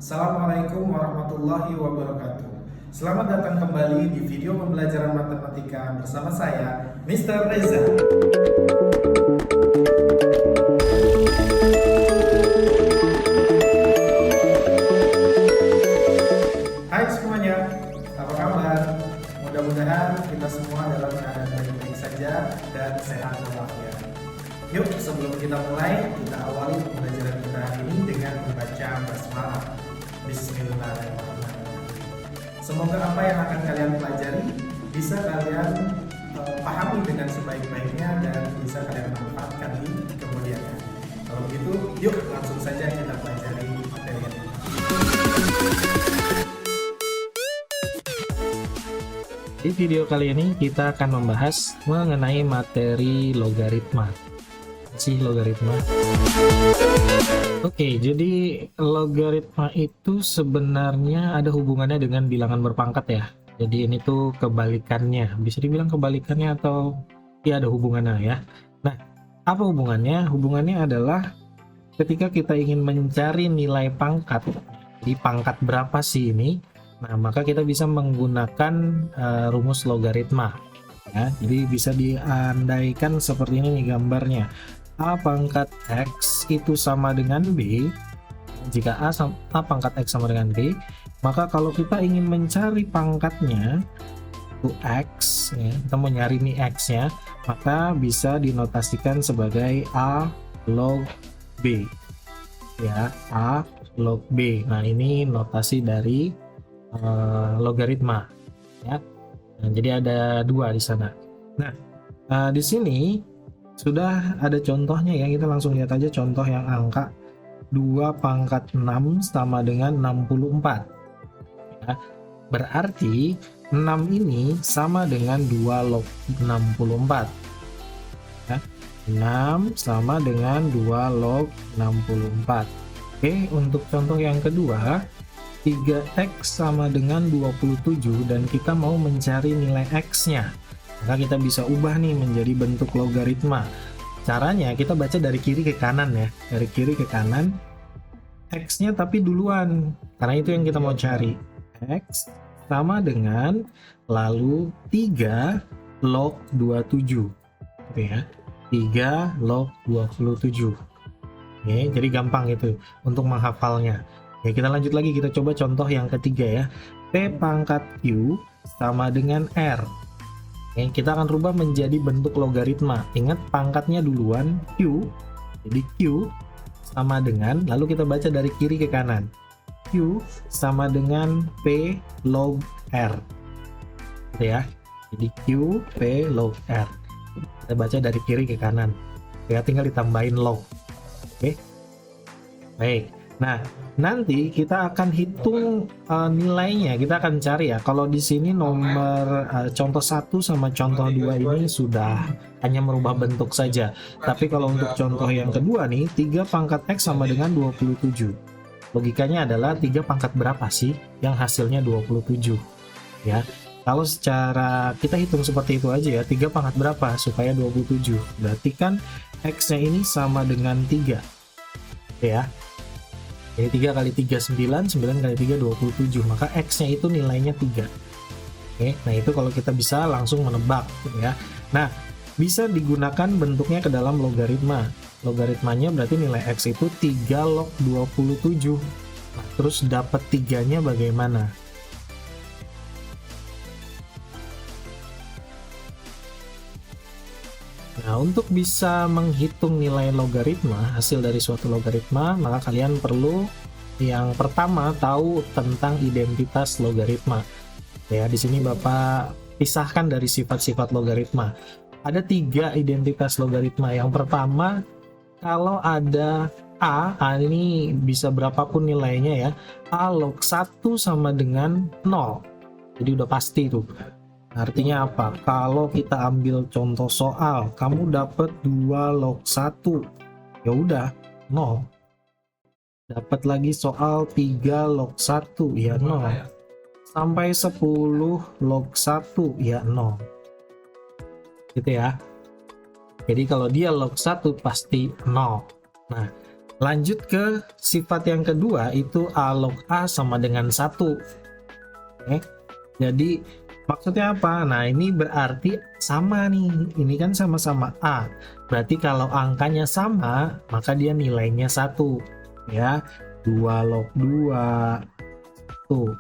Assalamualaikum warahmatullahi wabarakatuh. Selamat datang kembali di video pembelajaran matematika bersama saya, Mr. Reza. Hai semuanya, apa kabar? Mudah-mudahan kita semua dalam keadaan baik-baik saja dan sehat walafiat. Yuk, sebelum kita mulai, kita awali pembelajaran kita hari ini dengan membaca basmalah. Bismillahirrahmanirrahim. Semoga apa yang akan kalian pelajari bisa kalian pahami dengan sebaik-baiknya dan bisa kalian manfaatkan di kemudian hari. Kalau begitu, yuk langsung saja kita pelajari materi ini. Di video kali ini kita akan membahas mengenai materi logaritma. Logaritma. Oke, jadi logaritma itu sebenarnya ada hubungannya dengan bilangan berpangkat ya. Jadi ini tuh kebalikannya. Bisa dibilang kebalikannya atau ya ada hubungannya ya. Nah, apa hubungannya? Hubungannya adalah ketika kita ingin mencari nilai pangkat. Jadi pangkat berapa sih ini? Nah, maka kita bisa menggunakan rumus logaritma. Ya, jadi bisa diandaikan seperti ini nih gambarnya. A pangkat X itu sama dengan B. Jika A pangkat X sama dengan B, maka kalau kita ingin mencari pangkatnya itu X ya, kita mau nyari nih X nya, maka bisa dinotasikan sebagai A log B ya, A log B. Nah, ini notasi dari logaritma ya. Nah, jadi ada dua di sana. Nah, di sini sudah ada contohnya ya, kita langsung lihat aja contoh yang angka 2 pangkat 6 sama dengan 64 ya. Berarti 6 ini sama dengan 2 log 64 ya. 6 sama dengan 2 log 64. Oke, untuk contoh yang kedua 3x sama dengan 27 dan kita mau mencari nilai x nya, maka kita bisa ubah nih menjadi bentuk logaritma. Caranya kita baca dari kiri ke kanan ya, dari kiri ke kanan, x nya tapi duluan, karena itu yang kita mau cari. X sama dengan lalu 3 log 27 gitu ya, 3 log 27. Oke, jadi gampang itu untuk menghafalnya. Ya, kita lanjut lagi, kita coba contoh yang ketiga ya. P pangkat Q sama dengan R. Oke, kita akan rubah menjadi bentuk logaritma. Ingat pangkatnya duluan Q. Jadi Q sama dengan, lalu kita baca dari kiri ke kanan. Q sama dengan P log R. Gitu ya. Jadi Q P log R. Kita baca dari kiri ke kanan. Ya, tinggal ditambahin log. Oke. Baik. Nah, nanti kita akan hitung nilainya. Kita akan cari ya. Kalau di sini nomor contoh 1 sama contoh 2 ini sudah hanya merubah bentuk saja. Tapi kalau untuk contoh yang kedua nih, 3 pangkat X sama dengan 27. Logikanya adalah 3 pangkat berapa sih yang hasilnya 27? Ya. Kalau secara kita hitung seperti itu aja ya, 3 pangkat berapa supaya 27? Berarti kan X-nya ini sama dengan 3. Ya. Jadi 3 kali 3 9, 9 kali 3 27, maka X-nya itu nilainya 3. Oke, nah itu kalau kita bisa langsung menebak gitu ya. Nah, bisa digunakan bentuknya ke dalam logaritma. Logaritmanya berarti nilai X itu 3 log 27. Nah, terus dapat 3-nya bagaimana? Nah, untuk bisa menghitung nilai logaritma, hasil dari suatu logaritma, maka kalian perlu yang pertama tahu tentang identitas logaritma. Ya, di sini Bapak pisahkan dari sifat-sifat logaritma. Ada 3 identitas logaritma. Yang pertama, kalau ada A ini bisa berapapun nilainya ya, A log 1 sama dengan 0. Jadi udah pasti tuh. Artinya apa? Kalau kita ambil contoh soal, kamu dapat 2 log 1. Ya udah, 0. Dapat lagi soal 3 log 1, ya 0. Sampai 10 log 1, ya 0. Gitu ya. Jadi kalau dia log 1 pasti 0. Nah, Lanjut ke sifat yang kedua, itu A log A sama dengan 1. Oke. Jadi maksudnya apa? Nah, ini berarti sama nih. Ini kan sama-sama A. Berarti kalau angkanya sama, maka dia nilainya 1. Ya. 2 log 2. Tuh.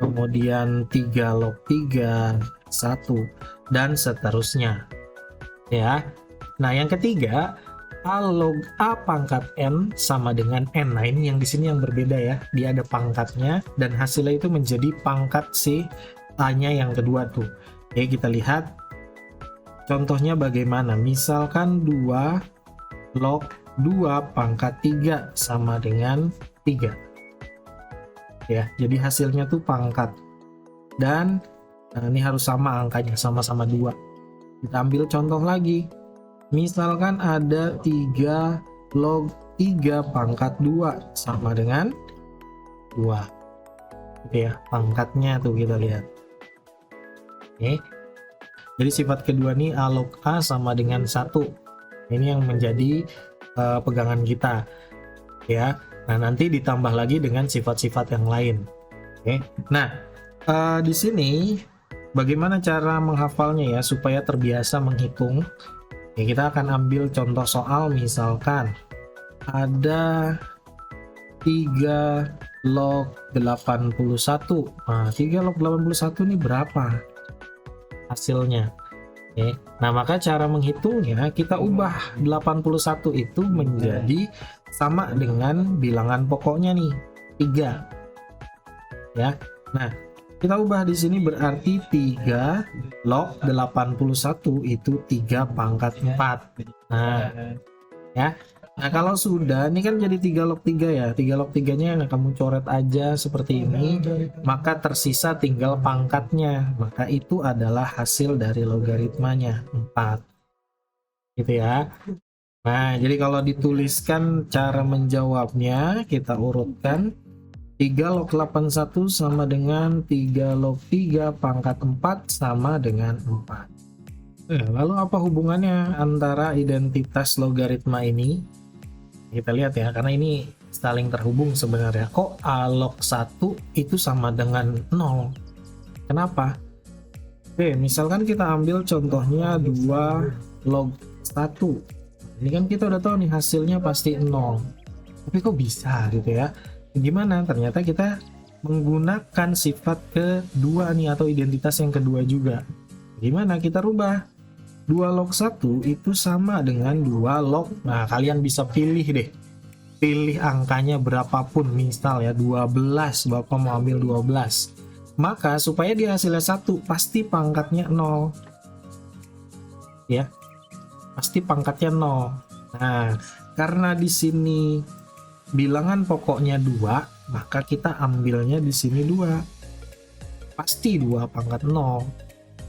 Kemudian 3 log 3, 1. Dan seterusnya. Ya. Nah, yang ketiga, A log A pangkat N sama dengan N. Nah, ini yang di sini yang berbeda ya. Dia ada pangkatnya dan hasilnya itu menjadi pangkat si A-nya yang kedua tuh. Oke, kita lihat contohnya bagaimana. Misalkan 2 log 2 pangkat 3 sama dengan 3. Ya, jadi hasilnya tuh pangkat. Dan ini harus sama angkanya, sama-sama 2. Kita ambil contoh lagi. Misalkan ada 3 log 3 pangkat 2 sama dengan 2. Oke ya, pangkatnya tuh kita lihat. Oke. Jadi sifat kedua nih A log A sama dengan 1. Ini yang menjadi pegangan kita. Ya. Nah, nanti ditambah lagi dengan sifat-sifat yang lain. Oke. Nah, di sini bagaimana cara menghafalnya ya supaya terbiasa menghitung? Ya, kita akan ambil contoh soal, misalkan ada 3 log 81. Nah, 3 log 81 ini berapa hasilnya? Oke. Nah, maka cara menghitungnya kita ubah 81 itu menjadi sama dengan bilangan pokoknya nih, 3. Ya. Nah, kita ubah di sini berarti 3 log 81 itu 3 pangkat 4. Nah, ya. Nah, kalau sudah, ini kan jadi 3 log 3 ya. 3 log 3-nya yang kamu coret aja seperti ini, maka tersisa tinggal pangkatnya. Maka itu adalah hasil dari logaritmanya, 4. Gitu ya. Nah, jadi kalau dituliskan cara menjawabnya, kita urutkan. 3 log 81 sama dengan 3 log 3 pangkat 4 sama dengan 4. Lalu apa hubungannya antara identitas logaritma ini? Kita lihat ya, karena ini saling terhubung sebenarnya. Kok A log 1 itu sama dengan 0? Kenapa? Oke, misalkan kita ambil contohnya 2 log 1. Ini kan kita udah tahu nih hasilnya pasti 0. Tapi kok bisa gitu ya? Gimana? Ternyata kita menggunakan sifat kedua nih atau identitas yang kedua juga. Gimana? Kita rubah. 2 log 1 itu sama dengan 2 log. Nah, kalian bisa pilih deh. Pilih angkanya berapapun, misal ya 12, Bapak mau ambil 12. Maka supaya dia hasilnya 1, pasti pangkatnya 0. Ya. Pasti pangkatnya 0. Nah, karena di sini bilangan pokoknya 2, maka kita ambilnya di sini 2. Pasti 2 pangkat 0.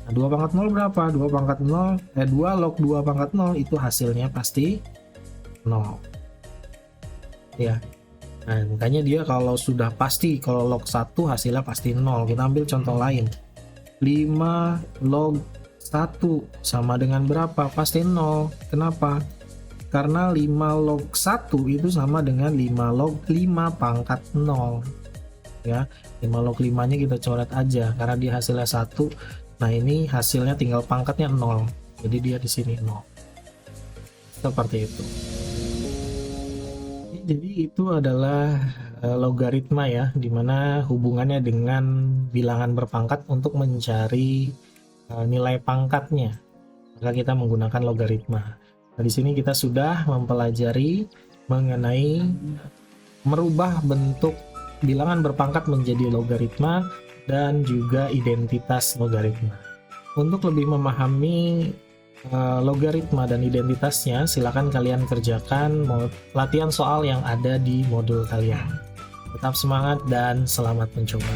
Nah, 2 pangkat 0 berapa? 2 pangkat 0, 2 log 2 pangkat 0 itu hasilnya pasti 0. Ya. Nah, makanya dia kalau sudah pasti, kalau log 1 hasilnya pasti 0. Kita ambil contoh lain. 5 log 1 sama dengan berapa? Pasti 0. Kenapa? Karena 5 log 1 itu sama dengan 5 log 5 pangkat 0. Ya, 5 log 5-nya kita coret aja karena dia hasilnya 1. Nah, ini hasilnya tinggal pangkatnya 0. Jadi dia di sini 0. Seperti itu. Jadi itu adalah logaritma ya, dimana hubungannya dengan bilangan berpangkat untuk mencari nilai pangkatnya. Maka kita menggunakan logaritma. Nah, di sini kita sudah mempelajari mengenai merubah bentuk bilangan berpangkat menjadi logaritma dan juga identitas logaritma. Untuk lebih memahami logaritma dan identitasnya, silakan kalian kerjakan latihan soal yang ada di modul kalian. Tetap semangat dan selamat mencoba.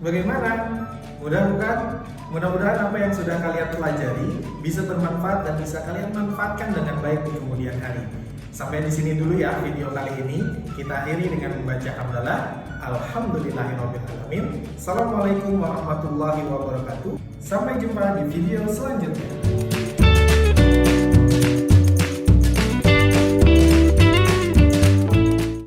Bagaimana? Mudah bukan? Mudah-mudahan apa yang sudah kalian pelajari bisa bermanfaat dan bisa kalian manfaatkan dengan baik di kemudian hari. Sampai di sini dulu ya video kali ini. Kita akhiri dengan membaca hamdalah. Alhamdulillahirrahmanirrahim. Assalamualaikum warahmatullahi wabarakatuh. Sampai jumpa di video selanjutnya.